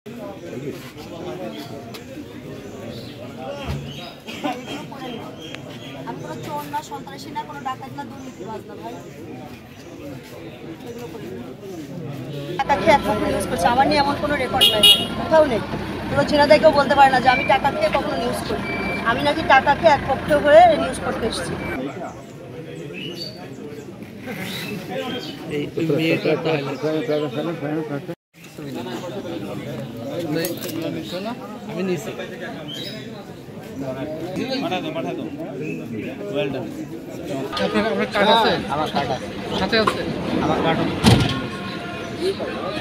আমি কোনো চোর না, সন্ত্রাসী না, কোনো ডাকাত না, দুর্নীতিবাজ না ভাই। টাকা খেয়ে একরকম নিউজ করছে, আমার নিয়ে এমন কোনো রেকর্ড নাই, কোথাও নেই। পুরো ঝিনাইদহকেও বলতে পারে না যে আমি টাকা খেয়ে কখনো নিউজ করি। আমি নাকি টাকা খেয়ে এক পক্ষ হয়ে নিউজ করতে এসেছি। আমি নিয়েছি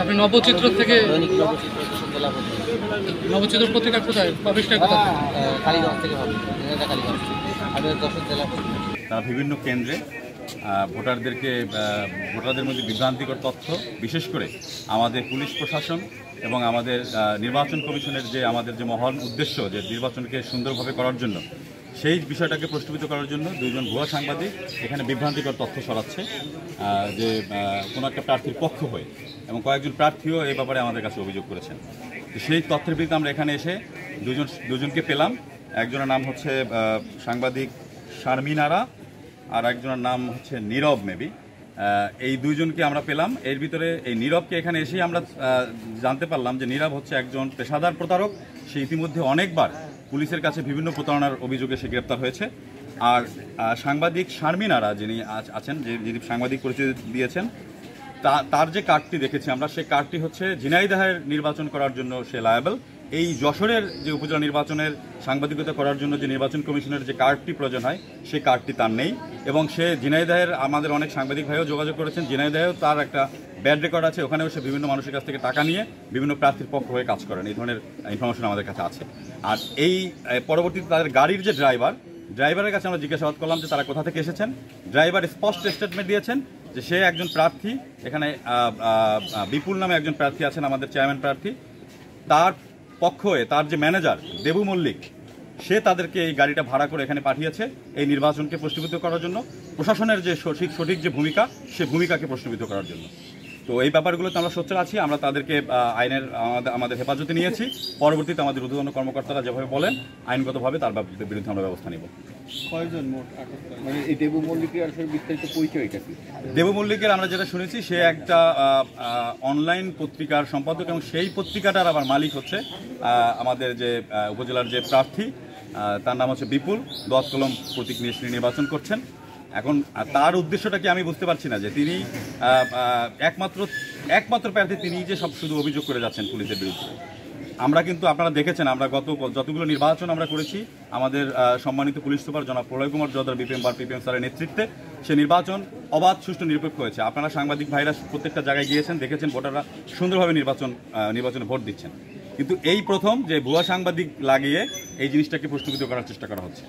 আপনি নবচিত্র থেকে নবচিত্র পত্রিকা কোথায় পাবলিশটা কোথায়? কালীগঞ্জ থেকে হবে, কালীগঞ্জ। আমাদের যশোর জেলা তারা বিভিন্ন কেন্দ্রে ভোটারদের মধ্যে বিভ্রান্তিকর তথ্য, বিশেষ করে আমাদের পুলিশ প্রশাসন এবং আমাদের নির্বাচন কমিশনের আমাদের যে মহান উদ্দেশ্য যে নির্বাচনকে সুন্দরভাবে করার জন্য, সেই বিষয়টাকে প্রশ্নবিদ্ধ করার জন্য দুইজন ভুয়া সাংবাদিক এখানে বিভ্রান্তিকর তথ্য ছড়াচ্ছে যে কোনো একটা প্রার্থীর পক্ষ হয়ে, এবং কয়েকজন প্রার্থীও এই ব্যাপারে আমাদের কাছে অভিযোগ করেছেন। তো সেই তথ্যের ভিত্তিতে আমরা এখানে এসে দুজনকে পেলাম। একজনের নাম হচ্ছে সাংবাদিক শারমিন আরা, আর একজনের নাম হচ্ছে নীরব মেবি। এই দুইজনকে আমরা পেলাম। এর ভিতরে এই নীরবকে এখানে এসেই আমরা জানতে পারলাম যে নীরব হচ্ছে একজন পেশাদার প্রতারক। সে ইতিমধ্যে অনেকবার পুলিশের কাছে বিভিন্ন প্রতারণার অভিযোগে সে গ্রেপ্তার হয়েছে। আর সাংবাদিক শারমিন আরা যিনি আছেন, যিনি সাংবাদিক পরিচয় দিয়েছেন, তার যে কার্ডটি দেখেছি আমরা, সেই কার্ডটি হচ্ছে ঝিনাইদহের নির্বাচন করার জন্য সে লায়াবল। এই যশোরের যে উপজেলা নির্বাচনের সাংবাদিকতা করার জন্য যে নির্বাচন কমিশনের যে কার্ডটি প্রয়োজন হয়, সেই কার্ডটি তার নেই। এবং সে ঝিনাইদহের, আমাদের অনেক সাংবাদিক ভাইও যোগাযোগ করেছেন, ঝিনাইদহেও তার একটা ব্যাড রেকর্ড আছে। ওখানেও সে বিভিন্ন মানুষের কাছ থেকে টাকা নিয়ে বিভিন্ন প্রার্থীর পক্ষ হয়ে কাজ করেন। এই ধরনের ইনফরমেশন আমাদের কাছে আছে। আর এই পরবর্তীতে তাদের গাড়ির যে ড্রাইভারের কাছে আমরা জিজ্ঞাসাবাদ করলাম যে তারা কোথা থেকে এসেছেন। ড্রাইভার স্পষ্ট স্টেটমেন্ট দিয়েছেন যে সে একজন প্রার্থী, এখানে বিপুল নামে একজন প্রার্থী আছেন, আমাদের চেয়ারম্যান প্রার্থী। তার পক্ষ হয়ে তার যে ম্যানেজার দেবু মল্লিক, সে তাদেরকে এই গাড়িটা ভাড়া করে এখানে পাঠিয়েছে এই নির্বাচনকে প্রশ্নবিদ্ধ করার জন্য, প্রশাসনের যে সঠিক যে ভূমিকা, সে ভূমিকাকে প্রশ্নবিদ্ধ করার জন্য। তো এই ব্যাপারগুলোতে আমরা সোচ্চার আছি। আমরা তাদেরকে আইনের আমাদের হেফাজতে নিয়েছি। পরবর্তীতে আমাদের ঊর্ধ্বতন কর্মকর্তারা যেভাবে বলেন আইনগতভাবে তার বিরুদ্ধে আমরা ব্যবস্থা নিব। কয়জন মোট আটক? মানে এই দেবু মল্লিকের আসলে বিস্তারিত পরিচয়টা কি? দেবু মল্লিকের আমরা যেটা শুনেছি, সে একটা অনলাইন পত্রিকার সম্পাদক, এবং সেই পত্রিকাটার আবার মালিক হচ্ছে আমাদের যে উপজেলার যে প্রার্থী, তার নাম হচ্ছে বিপুল। 10 কলম প্রতীক নিয়ে নির্বাচন করছেন। এখন তার উদ্দেশ্যটা কি আমি বুঝতে পারছি না, যে তিনি একমাত্র প্রার্থী, তিনি যে সব শুধু অভিযোগ করে যাচ্ছেন পুলিশের বিরুদ্ধে। আমরা কিন্তু আপনারা দেখেছেন, আমরা যতগুলো নির্বাচন আমরা করেছি, আমাদের সম্মানিত পুলিশ সুপার জনাব প্রলয় কুমার জোয়ারদার পিপিএম স্যারের নেতৃত্বে সে নির্বাচন অবাধ, সুষ্ঠু, নিরপেক্ষ হয়েছে। আপনারা সাংবাদিক ভাইরা প্রত্যেকটা জায়গায় গিয়েছেন, দেখেছেন ভোটাররা সুন্দরভাবে নির্বাচনে ভোট দিচ্ছেন। কিন্তু এই প্রথম যে ভুয়া সাংবাদিক লাগিয়ে এই জিনিসটাকে প্রশ্নবিদ্ধ করার চেষ্টা করা হচ্ছে।